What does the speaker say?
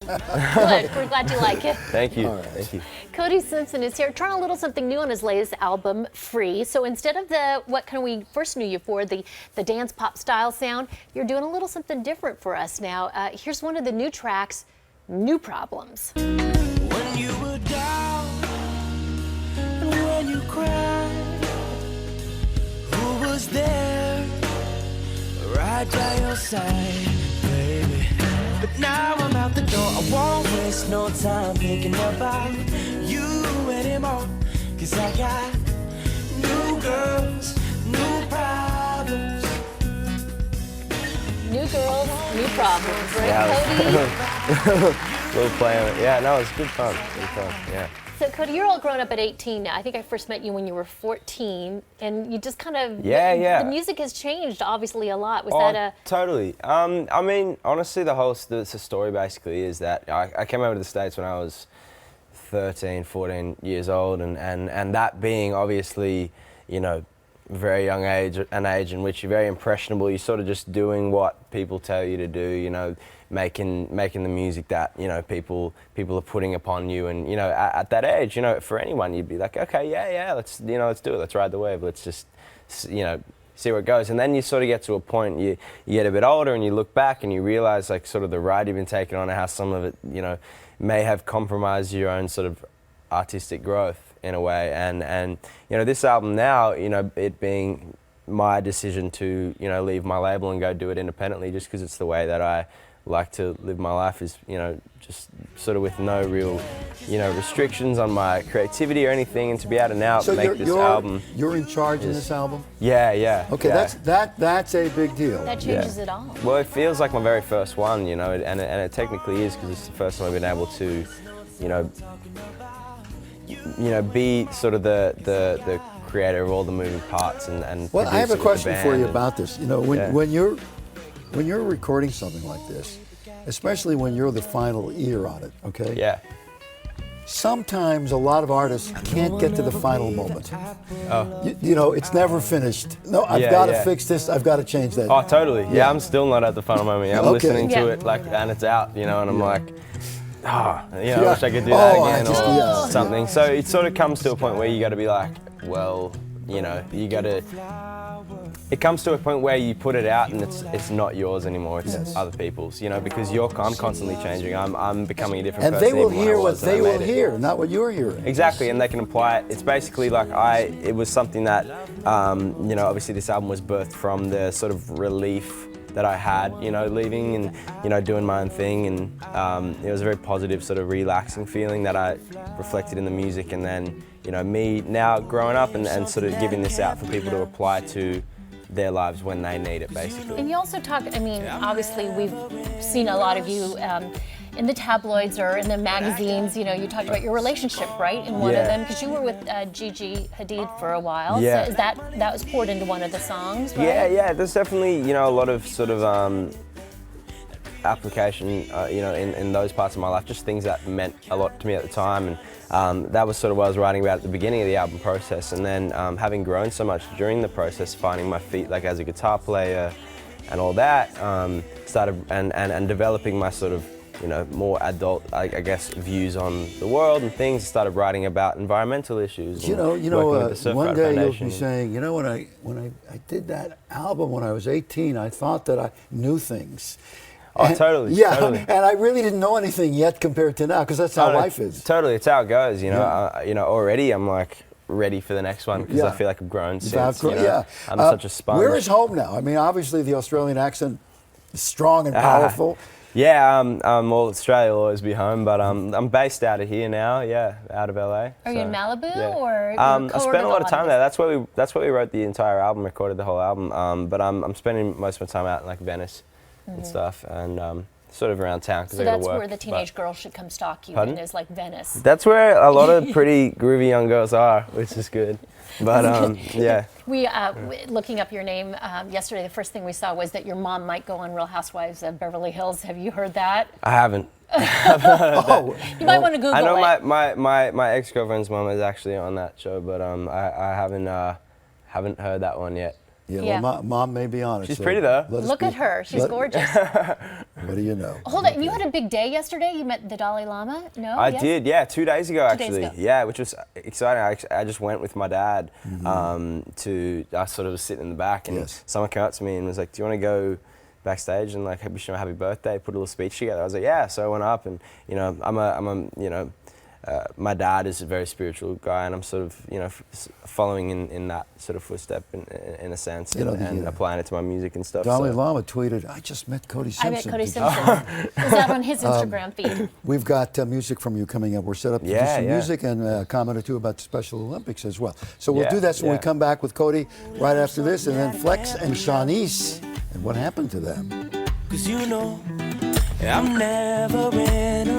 Good. We're glad you like it. Thank you. All right. Thank you. Cody Simpson is here, trying a little something new on his latest album, Free. So instead of the what can we first knew you for, the dance pop style sound, you're doing a little something different for us now. Here's one of the new tracks, New Problems. When you were down and when you cried, who was there right by your side, baby? But now I'm out the door, I won't waste no time thinking about you anymore. 'Cause I got new girls, new problems. New girls, new problems, right, Yeah, Cody? Little play on it. Yeah, no, it's good fun. Good fun. Yeah. So Cody, you're all grown up at 18 now. I think I first met you when you were 14, and you just kind of Yeah. The music has changed obviously a lot. Was Oh, that a totally. I mean, honestly, the story basically is that I came over to the States when I was 13, 14 years old, and that being obviously, you know, very young age, an age in which you're very impressionable. You're sort of just doing what people tell you to do, you know, making the music that, you know, people are putting upon you. And, you know, at that age, you know, for anyone, you'd be like, okay, yeah, let's do it. Let's ride the wave. Let's just, you know, see where it goes. And then you sort of get to a point, you get a bit older and you look back and you realize like sort of the ride you've been taking on and how some of it, you know, may have compromised your own sort of artistic growth in a way. And you know, this album now, you know, it being my decision to, you know, leave my label and go do it independently just because it's the way that I like to live my life, is, you know, just sort of with no real, you know, restrictions on my creativity or anything, and to be able to now make this album. You're in charge in this album? Yeah. Okay, yeah. that's a big deal. that changes it all? Well, it feels like my very first one, you know, and it technically is, because it's the first time I've been able to, you know, be sort of the creator of all the moving parts and Well, I have produce a it with the question for band you and- about this. You know, when you're recording something like this, especially when you're the final ear on it, okay? Yeah. Sometimes a lot of artists can't get to the final moment. Oh. You know, it's never finished. No, I've got to fix this. I've got to change that. Oh, totally. Yeah, I'm still not at the final moment. Yeah, I'm Okay. listening to Yeah. it like, and it's out, you know, and I'm like, you know, I Yeah. wish I could do that Oh, I again just- or yeah. something. So it sort of comes to a point where you got to be like, well, you know, you got to. It comes to a point where you put it out and it's not yours anymore. It's Yes. other people's, you know, because I'm constantly changing. I'm becoming a different And person. they will even when I hear what was when I they will made it. hear, not what you're hearing. Exactly, and they can apply it. It's basically like it was something that, you know, obviously this album was birthed from the sort of relief that I had, you know, leaving and, you know, doing my own thing. And it was a very positive sort of relaxing feeling that I reflected in the music. And then, you know, me now growing up and sort of giving this out for people to apply to their lives when they need it, basically. And you also talk, I mean, obviously we've seen a lot of you in the tabloids or in the magazines. You know, you talked about your relationship, right, in one of Yeah. them, because you were with Gigi Hadid for a while. Yeah. So is that was poured into one of the songs, right? Yeah, there's definitely, you know, a lot of sort of application, you know, in those parts of my life, just things that meant a lot to me at the time. And that was sort of what I was writing about at the beginning of the album process. And then having grown so much during the process, finding my feet like as a guitar player and all that, started and developing my sort of, you know, more adult, I guess, views on the world and things. Started writing about environmental issues. You know, working with the Surf one Rider day you'll Foundation. be saying, you know, when I did that album when I was 18, I thought that I knew things. Oh, totally. Yeah, totally. and I really didn't know anything yet compared to now, because that's how life is. Totally, it's how it goes. You know, Yeah. you know, already I'm like ready for the next one because I Yeah. feel like I've grown since. Exactly, You know? yeah. I'm such a sponge. Where is home now? I mean, obviously the Australian accent is strong and powerful. Yeah, well, Australia will always be home, but I'm based out of here now. Yeah, out of LA. Are you in Malibu yeah. or? I spent a lot of time there. That's where we wrote the entire album, recorded the whole album. But I'm spending most of my time out in like Venice and stuff, and sort of around town because So I gotta that's work. where the teenage girl should come stalk you. Pardon? And is like Venice. That's where a lot of pretty groovy young girls are, which is good. But yeah. We looking up your name yesterday. The first thing we saw was that your mom might go on Real Housewives of Beverly Hills. Have you heard that? I haven't. Oh, You might want to Google I know it. my ex-girlfriend's mom is actually on that show, but I haven't heard that one yet. Yeah, Yeah. well, Mom may be on it. She's so pretty, though. let us Look be- at her. She's let- gorgeous. What do you know? Hold on. You had a big day yesterday. You met the Dalai Lama? No? I Yes? did, yeah, 2 days ago 2 days actually. ago. Yeah, which was exciting. I just went with my dad Mm-hmm. I sort of was sitting in the back, and Yes. someone came up to me and was like, "Do you want to go backstage and like wish him a happy birthday, put a little speech together?" I was like, "Yeah." So I went up, and you know, my dad is a very spiritual guy, and I'm sort of, following in that sort of footstep in a sense, You know, and applying it to my music and stuff. Dalai so. Lama tweeted, "I just met Cody Simpson." I met Cody Did you- Simpson. It was out on his Instagram feed. We've got music from you coming up. We're set up to do Yeah, some yeah. music and a comment or two about the Special Olympics as well. So we'll Yeah, do that when we yeah. come back with Cody right after this, and then Flex and Shanice and what happened to them. 'Cause you know I'm never in a